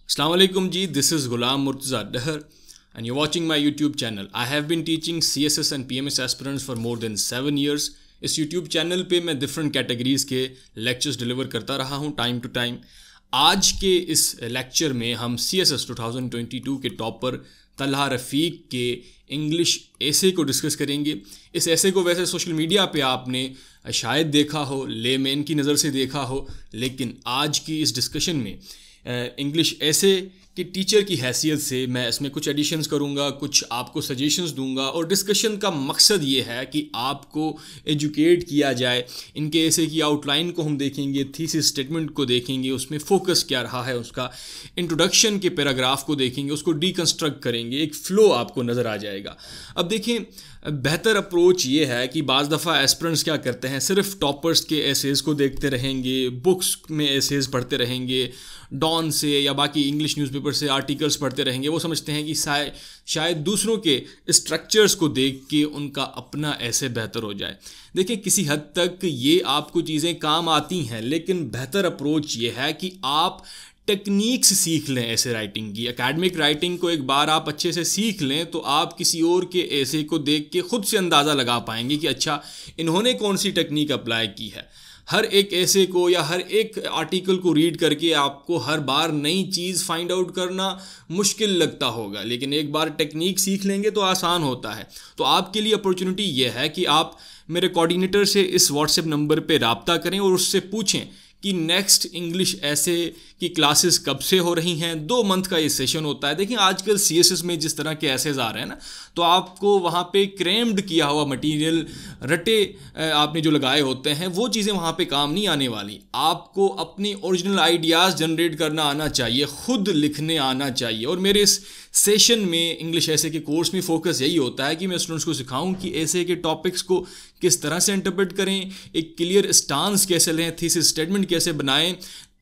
Assalamu alaikum ji, this is Ghulam Murtaza Dahar and you're watching my YouTube channel. I have been teaching CSS and PMS aspirants for more than 7 years. इस YouTube channel पे मैं different categories के lectures deliver करता रहा हूँ time to time. आज के इस लेक्चर में हम CSS 2022 के टॉपर तलहा रफ़ीक के इंग्लिश ऐसे को डिस्कस करेंगे. इस ऐसे को वैसे सोशल मीडिया पे आपने शायद देखा हो, लेमैन की नज़र से देखा हो, लेकिन आज की इस डिस्कशन में इंग्लिश ऐसे कि टीचर की हैसियत से मैं इसमें कुछ एडिशंस करूँगा, कुछ आपको सजेशंस दूंगा और डिस्कशन का मकसद ये है कि आपको एजुकेट किया जाए. इनके ऐसे की आउटलाइन को हम देखेंगे, थीसिस स्टेटमेंट को देखेंगे, उसमें फोकस क्या रहा है, उसका इंट्रोडक्शन के पैराग्राफ को देखेंगे, उसको डीकंस्ट्रक्ट करेंगे, एक फ़्लो आपको नज़र आ जाएगा. अब देखें, बेहतर अप्रोच ये है कि बाज़ दफ़ा एस्पिरेंट्स क्या करते हैं, सिर्फ टॉपर्स के एसेज़ को देखते रहेंगे, बुक्स में एसेज़ पढ़ते रहेंगे, डॉन से या बाकी इंग्लिश न्यूज़पेपर से आर्टिकल्स पढ़ते रहेंगे. वो समझते हैं कि शायद दूसरों के स्ट्रक्चर्स को देख के उनका अपना ऐसे बेहतर हो जाए. देखिए, किसी हद तक ये आपको चीज़ें काम आती हैं, लेकिन बेहतर अप्रोच ये है कि आप टेक्निक्स सीख लें ऐसे राइटिंग की. एकेडमिक राइटिंग को एक बार आप अच्छे से सीख लें तो आप किसी और के ऐसे को देख के ख़ुद से अंदाज़ा लगा पाएंगे कि अच्छा इन्होंने कौन सी टेक्निक अप्लाई की है. हर एक ऐसे को या हर एक आर्टिकल को रीड करके आपको हर बार नई चीज़ फाइंड आउट करना मुश्किल लगता होगा, लेकिन एक बार टेक्निक सीख लेंगे तो आसान होता है. तो आपके लिए अपॉर्चुनिटी ये है कि आप मेरे कोऑर्डिनेटर से इस व्हाट्सएप नंबर पे रब्ता करें और उससे पूछें कि नेक्स्ट इंग्लिश ऐसे की क्लासेस कब से हो रही हैं. 2 मंथ का ये सेशन होता है. देखिए, आजकल CSS में जिस तरह के ऐसेज आ रहे हैं ना, तो आपको वहाँ पे क्रेम्ड किया हुआ मटेरियल, रटे आपने जो लगाए होते हैं, वो चीज़ें वहाँ पे काम नहीं आने वाली. आपको अपनी ओरिजिनल आइडियाज़ जनरेट करना आना चाहिए, ख़ुद लिखने आना चाहिए. और मेरे इस सेशन में इंग्लिश ऐसे के कोर्स में फ़ोकस यही होता है कि मैं स्टूडेंट्स को सिखाऊं कि ऐसे के टॉपिक्स को किस तरह से इंटरप्रेट करें, एक क्लियर स्टांस कैसे लें, थीसिस स्टेटमेंट कैसे बनाएं,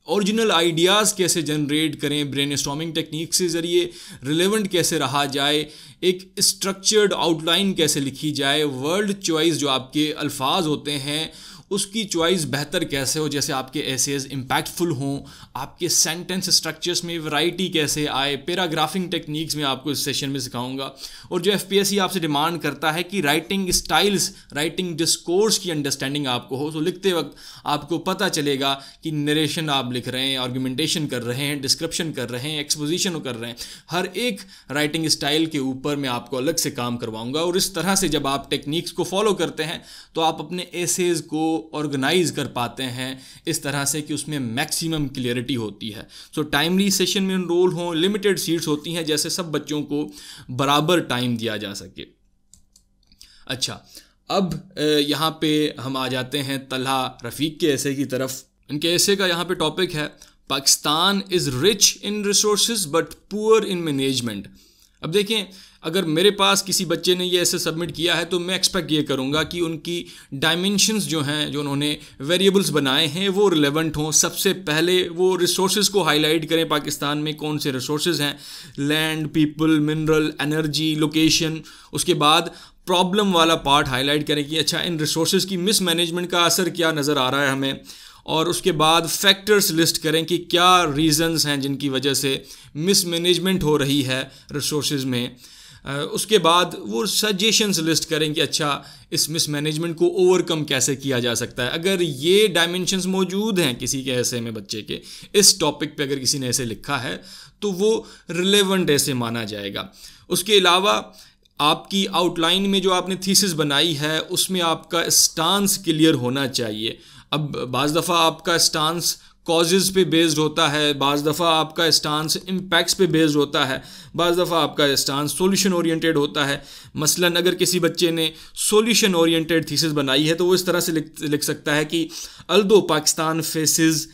ओरिजिनल आइडियाज़ कैसे जनरेट करें, ब्रेनस्टॉर्मिंग टेक्निक से ज़रिए रिलेवेंट कैसे रहा जाए, एक स्ट्रक्चर्ड आउटलाइन कैसे लिखी जाए, वर्ड चॉइस जो आपके अल्फाज होते हैं उसकी चॉइस बेहतर कैसे हो, जैसे आपके एसेज इम्पैक्टफुल हों, आपके सेंटेंस स्ट्रक्चर्स में वैरायटी कैसे आए, पैराग्राफिंग टेक्निक्स में आपको इस सेशन में सिखाऊंगा. और जो FPSC आपसे डिमांड करता है कि राइटिंग स्टाइल्स, राइटिंग डिस्कोर्स की अंडरस्टैंडिंग आपको हो, तो लिखते वक्त आपको पता चलेगा कि नरेशन आप लिख रहे हैं, आर्गुमेंटेशन कर रहे हैं, डिस्क्रिप्शन कर रहे हैं, एक्सपोजिशन कर रहे हैं. हर एक राइटिंग स्टाइल के ऊपर मैं आपको अलग से काम करवाऊंगा. और इस तरह से जब आप टेक्निक्स को फॉलो करते हैं तो आप अपने एसेज को ऑर्गेनाइज कर पाते हैं इस तरह से कि उसमें मैक्सिमम क्लियरिटी होती है. सो टाइमली सेशन में एनरोल हों, लिमिटेड सीट्स होती हैं जैसे सब बच्चों को बराबर टाइम दिया जा सके. अच्छा, अब यहाँ पे हम आ जाते हैं तलहा रफ़ीक के ऐसे की तरफ. इनके ऐसे का यहाँ पे टॉपिक है Pakistan is rich in resources but poor in management. अब देखें, अगर मेरे पास किसी बच्चे ने ये ऐसे सबमिट किया है तो मैं एक्सपेक्ट ये करूँगा कि उनकी डायमेंशंस जो हैं, जो उन्होंने वेरिएबल्स बनाए हैं, वो रिलेवेंट हों. सबसे पहले वो रिसोर्सेज को हाईलाइट करें, पाकिस्तान में कौन से रिसोर्सेज हैं, land, people, mineral, energy, location. उसके बाद प्रॉब्लम वाला पार्ट हाईलाइट करें कि अच्छा इन रिसोर्सेज की मिसमैनेजमेंट का असर क्या नज़र आ रहा है हमें. और उसके बाद फैक्टर्स लिस्ट करें कि क्या रीज़न्स हैं जिनकी वजह से मिसमैनेजमेंट हो रही है रिसोर्सेज में. उसके बाद वो सजेशंस लिस्ट करें कि अच्छा इस मिसमैनेजमेंट को ओवरकम कैसे किया जा सकता है. अगर ये डायमेंशंस मौजूद हैं किसी के ऐसे में, बच्चे के इस टॉपिक पे अगर किसी ने ऐसे लिखा है तो वो रिलेवेंट ऐसे माना जाएगा. उसके अलावा आपकी आउटलाइन में जो आपने थीसिस बनाई है उसमें आपका स्टांस क्लियर होना चाहिए. अब बाज़ दफ़ा आपका स्टांस कॉजेज़ पे बेस्ड होता है, बाज़ दफ़ा आपका स्टांस इम्पैक्ट्स पे बेस्ड होता है, बाज़ दफ़ा आपका स्टांस सॉल्यूशन ओरिएंटेड होता है. मसलन अगर किसी बच्चे ने सॉल्यूशन ओरिएंटेड थीसिस बनाई है तो वो इस तरह से लिख सकता है कि although Pakistan faces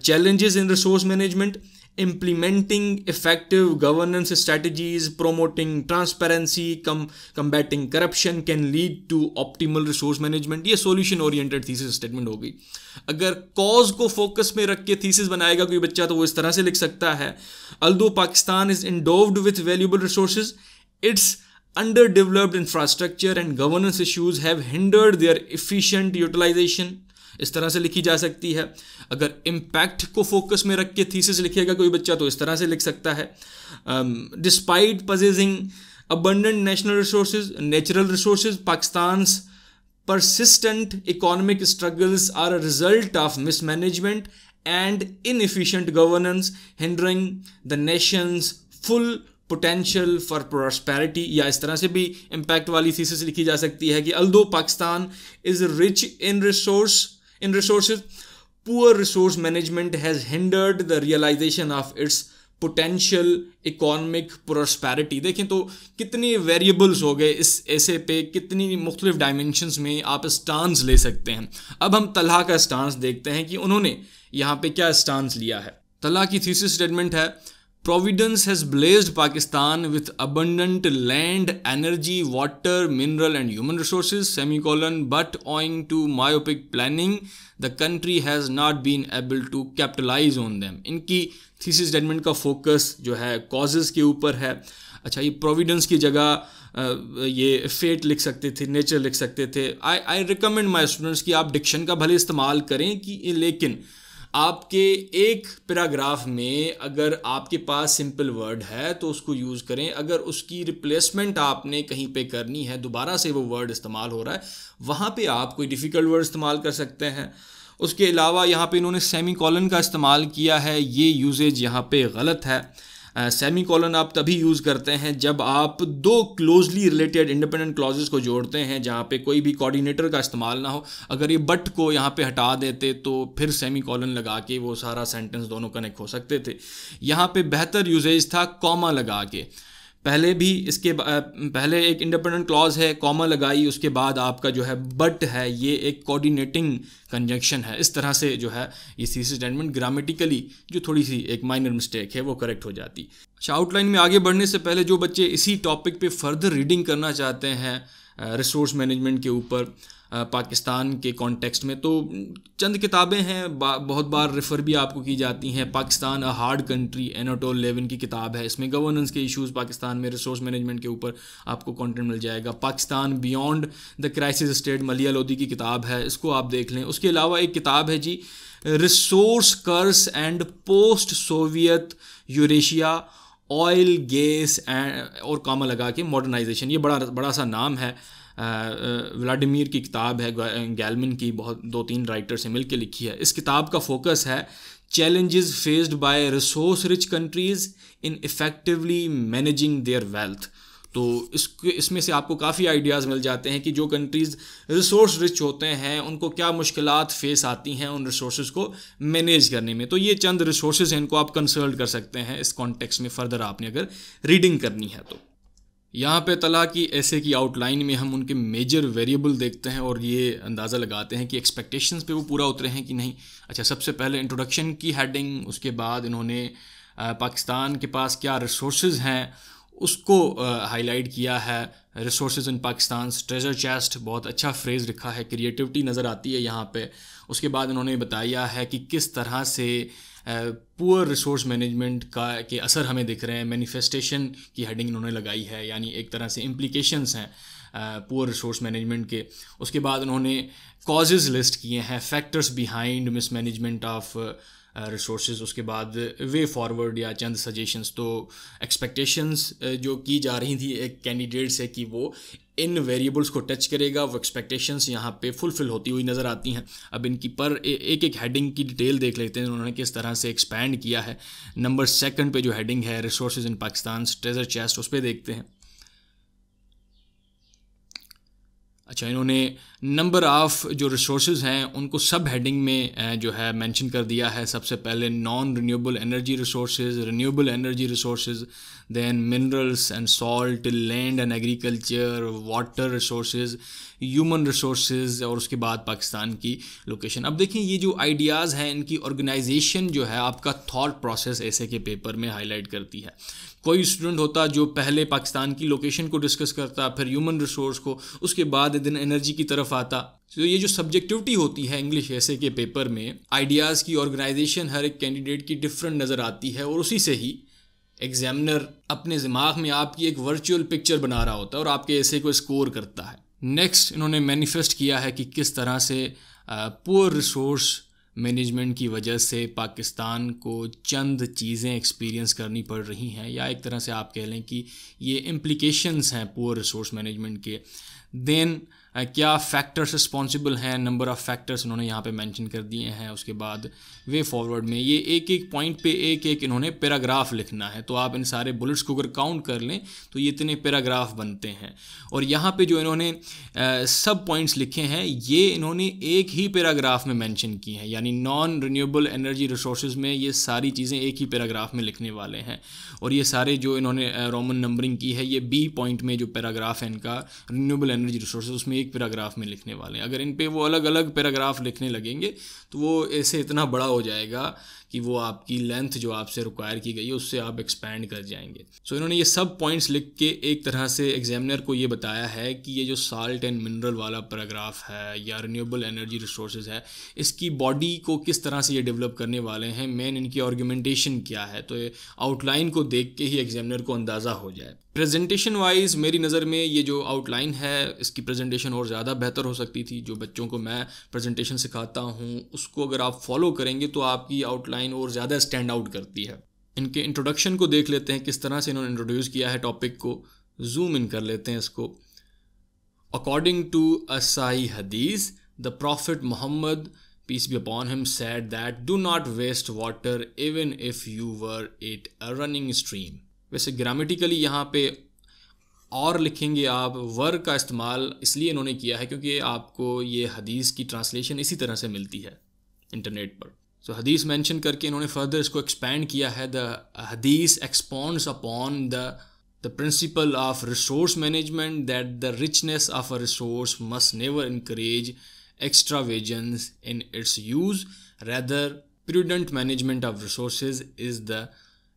challenges in resource management, implementing effective governance strategies, promoting transparency, combating corruption can lead to optimal resource management. ये solution oriented thesis statement हो गई. अगर cause को focus में रख के thesis बनाएगा कोई बच्चा तो वो इस तरह से लिख सकता है, although Pakistan is endowed with valuable resources, its underdeveloped infrastructure and governance issues have hindered their efficient utilization. इस तरह से लिखी जा सकती है। अगर इम्पैक्ट को फोकस में रख के थीसिस लिखेगा कोई बच्चा तो इस तरह से लिख सकता है, despite possessing abundant natural resources, Pakistan's persistent economic struggles are a result of mismanagement and inefficient governance, hindering the nation's full potential for prosperity। या इस तरह से भी इम्पैक्ट वाली थीसिस लिखी जा सकती है कि although Pakistan is rich in resources, poor resource management has hindered the realization of its potential economic prosperity. देखें तो कितने वेरिएबल्स हो गए इस ऐसे पे, कितनी मुख्तलिफ डायमेंशंस में आप स्टांस ले सकते हैं। अब हम तलहा का स्टांस देखते हैं कि उन्होंने यहाँ पे क्या स्टांस लिया है। तलहा की थीसिस स्टेटमेंट है, Providence has blessed Pakistan with abundant land, energy, water, mineral and human resources, but owing to myopic planning, the country has not been able to capitalize on them। इनकी thesis statement का focus जो है causes के ऊपर है। अच्छा, ये Providence की जगह ये फेट लिख सकते थे, नेचर लिख सकते थे। आई रिकमेंड माई स्टूडेंट्स कि आप डिक्शन का भले इस्तेमाल करें कि लेकिन आपके एक पैराग्राफ में अगर आपके पास सिंपल वर्ड है तो उसको यूज़ करें। अगर उसकी रिप्लेसमेंट आपने कहीं पे करनी है, दोबारा से वो वर्ड इस्तेमाल हो रहा है, वहाँ पे आप कोई डिफ़िकल्ट वर्ड इस्तेमाल कर सकते हैं। उसके अलावा यहाँ पे इन्होंने सेमी कॉलन का इस्तेमाल किया है, ये यूजेज यहाँ पे गलत है। सेमी कॉलन आप तभी यूज़ करते हैं जब आप दो क्लोजली रिलेटेड इंडिपेंडेंट क्लॉजेस को जोड़ते हैं जहाँ पे कोई भी कोऑर्डिनेटर का इस्तेमाल ना हो। अगर ये बट को यहाँ पे हटा देते तो फिर सेमी कॉलन लगा के वो सारा सेंटेंस दोनों कनेक्ट हो सकते थे। यहाँ पे बेहतर यूजेज था कॉमा लगा के। पहले भी इसके पहले एक इंडिपेंडेंट क्लॉज है, कॉमा लगाई, उसके बाद आपका जो है बट है, ये एक कोऑर्डिनेटिंग कंजंक्शन है। इस तरह से जो है ये थीसिस स्टेटमेंट ग्रामेटिकली जो थोड़ी सी एक माइनर मिस्टेक है वो करेक्ट हो जाती। अच्छा, आउटलाइन में आगे बढ़ने से पहले जो बच्चे इसी टॉपिक पे फर्दर रीडिंग करना चाहते हैं रिसोर्स मैनेजमेंट के ऊपर पाकिस्तान के कॉन्टेक्स्ट में, तो चंद किताबें हैं, बहुत बार रेफ़र भी आपको की जाती हैं। Pakistan a hard country, Anatol Lieven की किताब है, इसमें गवर्नेंस के इश्यूज़ पाकिस्तान में रिसोर्स मैनेजमेंट के ऊपर आपको कंटेंट मिल जाएगा। Pakistan beyond the crisis state मलिया लोधी की किताब है, इसको आप देख लें। उसके अलावा एक किताब है जी, resource curse and post Soviet Eurasia, oil gas and और कॉमा लगा के मॉडर्नाइजेशन। ये बड़ा सा नाम है, व्लादिमीर की किताब है, गैलमिन की, बहुत 2-3 राइटर से मिल के लिखी है। इस किताब का फोकस है challenges faced by resource rich countries in effectively managing there wealth. तो इसमें से आपको काफ़ी आइडियाज़ मिल जाते हैं कि जो कंट्रीज़ रिसोर्स रिच होते हैं उनको क्या मुश्किलात फेस आती हैं उन रिसोर्स को मैनेज करने में। तो ये चंद रिसोर्स हैं, इनको आप कंसल्ट कर सकते हैं इस कॉन्टेक्स्ट में फ़र्दर आपने अगर रीडिंग करनी है तो। यहाँ पे तलहा की ऐसे की आउटलाइन में हम उनके मेजर वेरिएबल देखते हैं और ये अंदाज़ा लगाते हैं कि एक्सपेक्टेशंस पे वो पूरा उतरे हैं कि नहीं। अच्छा, सबसे पहले इंट्रोडक्शन की हेडिंग, उसके बाद इन्होंने पाकिस्तान के पास क्या रिसोर्सेज हैं उसको हाईलाइट किया है। Resources in Pakistan treasure chest, बहुत अच्छा फ्रेज़ लिखा है, क्रिएटिविटी नज़र आती है यहाँ पे। उसके बाद इन्होंने बताया है कि किस तरह से पुअर रिसोर्स मैनेजमेंट के असर हमें दिख रहे हैं। मैनिफेस्टेशन की हेडिंग इन्होंने लगाई है, यानी एक तरह से इम्प्लीकेशंस हैं पुअर रिसोर्स मैनेजमेंट के। उसके बाद उन्होंने कॉजेज़ लिस्ट किए हैं, factors behind mismanagement of resources. उसके बाद वे फॉरवर्ड या चंद सजेशंस। तो एक्सपेक्टेशंस जो की जा रही थी एक कैंडिडेट से कि वो इन वेरिएबल्स को टच करेगा, वो एक्सपेक्टेशंस यहाँ पे फुलफिल होती हुई नज़र आती हैं। अब इनकी पर एक एक हेडिंग की डिटेल देख लेते हैं उन्होंने किस तरह से एक्सपैंड किया है। नंबर 2 पे जो हेडिंग है resources in Pakistan treasure chest, उस पर देखते हैं। अच्छा, इन्होंने नंबर ऑफ़ जो रिसोर्सेज हैं उनको सब हेडिंग में जो है मेंशन कर दिया है। सबसे पहले non renewable energy resources, renewable energy resources, then minerals and salt, land and agriculture, water resources, human resources, और उसके बाद पाकिस्तान की लोकेशन। अब देखें ये जो आइडियाज़ हैं इनकी ऑर्गेनाइजेशन जो है आपका थॉट प्रोसेस ऐसे के पेपर में हाईलाइट करती है। कोई स्टूडेंट होता जो पहले पाकिस्तान की लोकेशन को डिस्कस करता, फिर ह्यूमन रिसोर्स को, उसके बाद दिन एनर्जी की तरफ आता। तो ये जो सब्जेक्टिविटी होती है इंग्लिश ऐसे के पेपर में, आइडियाज़ की ऑर्गेनाइजेशन हर एक कैंडिडेट की डिफरेंट नज़र आती है और उसी से ही एग्जामिनर अपने दिमाग में आपकी एक वर्चुअल पिक्चर बना रहा होता है और आपके ऐसे को स्कोर करता है। नेक्स्ट इन्होंने मैनिफेस्ट किया है कि किस तरह से पुअर रिसोर्स मैनेजमेंट की वजह से पाकिस्तान को चंद चीज़ें एक्सपीरियंस करनी पड़ रही हैं, या एक तरह से आप कह लें कि ये इम्प्लिकेशंस हैं पुअर रिसोर्स मैनेजमेंट के। देन क्या फैक्टर्स रिस्पॉन्सिबल हैं, नंबर ऑफ़ फैक्टर्स इन्होंने यहाँ पे मेंशन कर दिए हैं। उसके बाद वे फॉरवर्ड में ये एक एक पॉइंट पे एक एक इन्होंने पैराग्राफ लिखना है, तो आप इन सारे बुलेट्स को अगर काउंट कर लें तो ये इतने पैराग्राफ बनते हैं। और यहाँ पे जो इन्होंने सब पॉइंट्स लिखे हैं ये इन्होंने एक ही पैराग्राफ में मेंशन की हैं, यानी नॉन रिन्यूएबल एनर्जी रिसोर्सेज में ये सारी चीज़ें एक ही पैराग्राफ में लिखने वाले हैं। और ये सारे जो इन्होंने रोमन नंबरिंग की है, ये बी पॉइंट में जो पैराग्राफ है इनका रिन्यूएबल एनर्जी रिसोर्सेज, उसमें एक पैराग्राफ में लिखने वाले हैं। अगर इन पे वो अलग अलग पैराग्राफ लिखने लगेंगे तो वो ऐसे इतना बड़ा हो जाएगा कि वो आपकी लेंथ जो आपसे रिक्वायर की गई है उससे आप एक्सपैंड कर जाएंगे। सो इन्होंने ये सब पॉइंट्स लिख के एक तरह से एग्जामिनर को ये बताया है कि ये जो साल्ट एंड मिनरल वाला पैराग्राफ है या रिन्यूएबल एनर्जी रिसोर्सेज है, इसकी बॉडी को किस तरह से ये डेवलप करने वाले हैं, मेन इनकी आर्गुमेंटेशन क्या है, तो ये आउटलाइन को देख के ही एग्जामिनर को अंदाज़ा हो जाए। प्रेजेंटेशन वाइज मेरी नज़र में ये जो आउटलाइन है इसकी प्रेजेंटेशन और ज़्यादा बेहतर हो सकती थी। जो बच्चों को मैं प्रेजेंटेशन सिखाता हूँ उसको अगर आप फॉलो करेंगे तो आपकी आउटलाइन और ज़्यादा स्टैंड आउट करती है। इनके इंट्रोडक्शन को देख लेते हैं किस तरह से इन्होंने इंट्रोड्यूस किया है टॉपिक को। जूम इन कर लेते हैं इसको। अकॉर्डिंग टू अ सही हदीस, the prophet Mohammad peace be upon him said that do not waste water even if you were at a running stream। वैसे ग्रामेटिकली यहाँ पे और लिखेंगे आप, वर का इस्तेमाल इसलिए इन्होंने किया है क्योंकि आपको ये हदीस की ट्रांसलेशन इसी तरह से मिलती है इंटरनेट पर। सो हदीस मेंशन करके इन्होंने फर्दर इसको एक्सपैंड किया है। द हदीस एक्सपॉन्ड्स upon the principle of resource management that the richness of a resource must never encourage extravagance in its use, rather prudent management of resources is the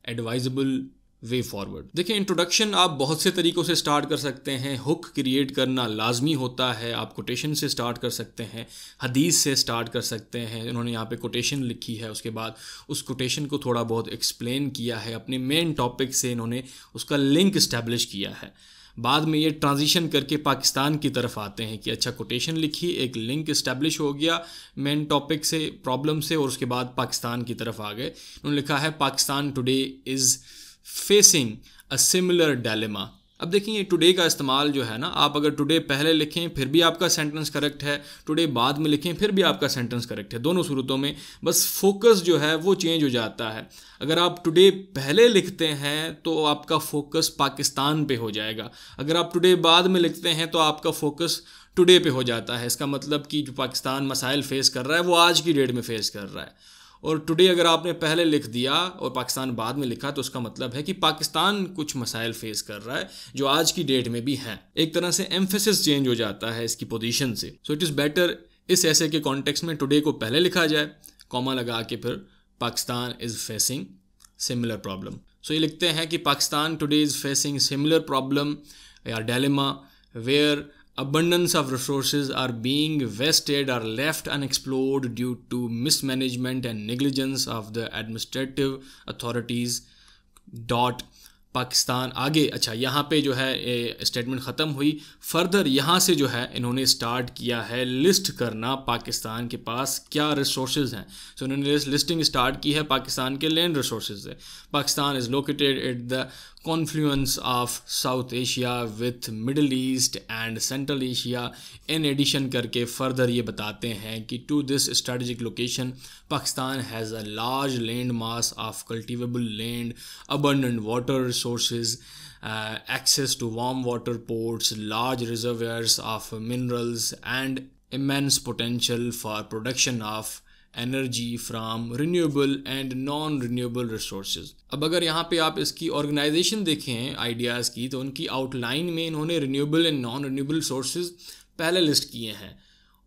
advisable way forward. देखिए introduction आप बहुत से तरीक़ों से start कर सकते हैं। Hook create करना लाजमी होता है। आप कोटेशन से स्टार्ट कर सकते हैं, हदीस से स्टार्ट कर सकते हैं। इन्होंने यहाँ पे कोटेशन लिखी है, उसके बाद उस कोटेशन को थोड़ा बहुत एक्सप्लेन किया है, अपने मेन टॉपिक से इन्होंने उसका लिंक इस्टेब्लिश किया है। बाद में ये ट्रांजिशन करके पाकिस्तान की तरफ आते हैं कि अच्छा कोटेशन लिखी, एक लिंक इस्टेब्लिश हो गया मेन टॉपिक से, प्रॉब्लम से, और उसके बाद पाकिस्तान की तरफ आ गए। उन्होंने लिखा है Pakistan today is facing a similar dilemma. अब देखिए टुडे का इस्तेमाल जो है ना, आप अगर टुडे पहले लिखें फिर भी आपका सेंटेंस करेक्ट है, टुडे बाद में लिखें फिर भी आपका सेंटेंस करेक्ट है। दोनों सूरतों में बस फोकस जो है वो चेंज हो जाता है। अगर आप टुडे पहले लिखते हैं तो आपका फोकस पाकिस्तान पे हो जाएगा, अगर आप टुडे बाद में लिखते हैं तो आपका फोकस टुडे पे हो जाता है। इसका मतलब कि जो पाकिस्तान मसाइल फेस कर रहा है वो आज की डेट में फेस कर रहा है। और टुडे अगर आपने पहले लिख दिया और पाकिस्तान बाद में लिखा तो उसका मतलब है कि पाकिस्तान कुछ मसाइल फेस कर रहा है जो आज की डेट में भी हैं। एक तरह से एम्फेसिस चेंज हो जाता है इसकी पोजीशन से। सो इट इज़ बेटर इस ऐसे के कॉन्टेक्स्ट में टुडे को पहले लिखा जाए, कॉमा लगा के फिर Pakistan is facing similar problem. So ये लिखते हैं कि Pakistan today is facing similar problem या dilemma where abundance of resources are being wasted or left unexplored due to mismanagement and negligence of the administrative authorities. Pakistan आगे, अच्छा यहाँ पे जो है स्टेटमेंट ख़त्म हुई। फर्दर यहाँ से जो है इन्होंने स्टार्ट किया है लिस्ट करना पाकिस्तान के पास क्या रिसोर्सेज हैं। सो इन्होंने लिस्टिंग स्टार्ट की है पाकिस्तान के लैंड रिसोर्सेज से। Pakistan is located at the confluence of South Asia with Middle East and Central Asia. In addition करके फर्दर ये बताते हैं कि to this strategic location Pakistan has a large land mass of cultivable land, abundant water resources, access to warm water ports, large reservoirs of minerals and immense potential for production of energy from renewable and non-renewable resources। अब अगर यहाँ पे आप इसकी organisation देखें ideas की, तो उनकी आउटलाइन में इन्होंने renewable and non renewable sources पहले लिस्ट किए हैं,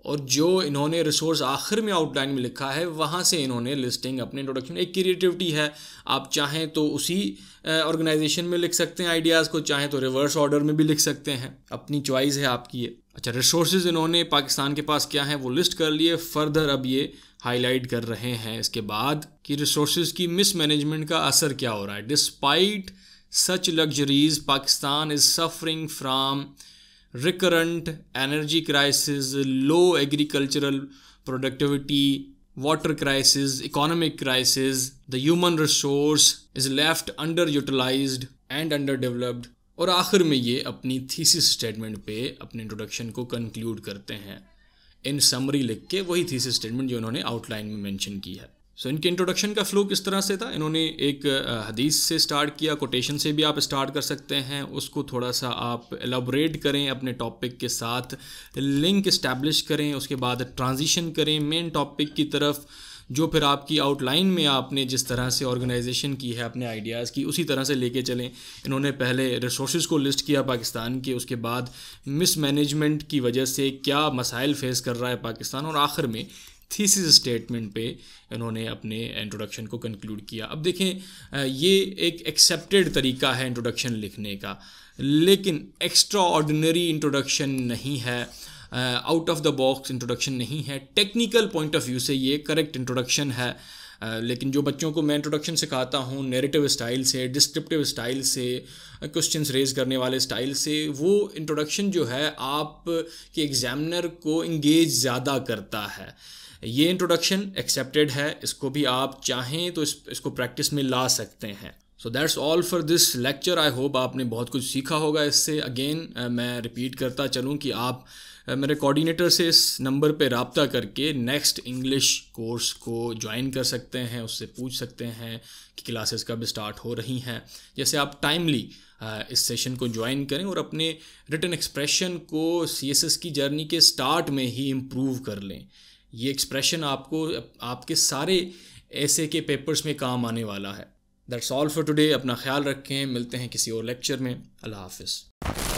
और जो इन्होंने रिसोर्स आखिर में आउटलाइन में लिखा है वहाँ से इन्होंने लिस्टिंग अपने इंट्रोडक्शन। एक क्रिएटिविटी है, आप चाहें तो उसी ऑर्गेनाइजेशन में लिख सकते हैं आइडियाज़ को, चाहें तो रिवर्स ऑर्डर में भी लिख सकते हैं, अपनी चॉइस है आपकी ये। अच्छा, रिसोर्सेज इन्होंने पाकिस्तान के पास क्या है वो लिस्ट कर लिए। फर्दर अब ये हाईलाइट कर रहे हैं इसके बाद कि रिसोर्सेज की मिसमैनेजमेंट का असर क्या हो रहा है। Despite such luxuries Pakistan is suffering from recurrent energy crisis, low agricultural productivity, water crisis, economic crisis, the human resource is left underutilized and underdeveloped. और आखिर में ये अपनी थीसिस स्टेटमेंट पे अपने इंट्रोडक्शन को कंक्लूड करते हैं इन समरी लिख के, वही थीसिस स्टेटमेंट जो इन्होंने आउटलाइन में मेंशन की है। सो इनके इंट्रोडक्शन का फ्लो किस तरह से था, इन्होंने एक हदीस से स्टार्ट किया, कोटेशन से भी आप स्टार्ट कर सकते हैं, उसको थोड़ा सा आप एलाबोरेट करें अपने टॉपिक के साथ, लिंक इस्टेब्लिश करें, उसके बाद ट्रांजिशन करें मेन टॉपिक की तरफ, जो फिर आपकी आउटलाइन में आपने जिस तरह से ऑर्गेनाइजेशन की है अपने आइडियाज़ की, उसी तरह से लेके चलें। इन्होंने पहले रिसोर्सेज को लिस्ट किया पाकिस्तान के, उसके बाद मिसमैनेजमेंट की वजह से क्या मसाइल फेस कर रहा है पाकिस्तान, और आखिर में थीसिस स्टेटमेंट पे इन्होंने अपने इंट्रोडक्शन को कंक्लूड किया। अब देखें, ये एक एक्सेप्टेड तरीका है इंट्रोडक्शन लिखने का, लेकिन एक्स्ट्रा ऑर्डिनरी इंट्रोडक्शन नहीं है, out of the box introduction नहीं है। टेक्निकल पॉइंट ऑफ व्यू से ये करेक्ट इंट्रोडक्शन है, लेकिन जो बच्चों को मैं इंट्रोडक्शन सिखाता हूँ नैरेटिव स्टाइल से, डिस्क्रिप्टिव स्टाइल से, क्वेश्चंस रेज करने वाले स्टाइल से, वो इंट्रोडक्शन जो है आप के एग्जामिनर को इंगेज ज़्यादा करता है। ये इंट्रोडक्शन एक्सेप्टेड है, इसको भी आप चाहें तो इसको प्रैक्टिस में ला सकते हैं। So that's all for this lecture. I hope आपने बहुत कुछ सीखा होगा इससे। अगेन मैं रिपीट करता चलूँ कि आप मेरे कोऑर्डिनेटर से इस नंबर पे रब्ता करके नेक्स्ट इंग्लिश कोर्स को ज्वाइन कर सकते हैं, उससे पूछ सकते हैं कि क्लासेस कब स्टार्ट हो रही हैं। जैसे आप टाइमली इस सेशन को ज्वाइन करें और अपने रिटन एक्सप्रेशन को CSS की जर्नी के स्टार्ट में ही इम्प्रूव कर लें। ये एक्सप्रेशन आपको आपके सारे ऐसे के पेपर्स में काम आने वाला है। That's all for today. अपना ख्याल रखें, मिलते हैं किसी और लेक्चर में। अल्लाह हाफिज़।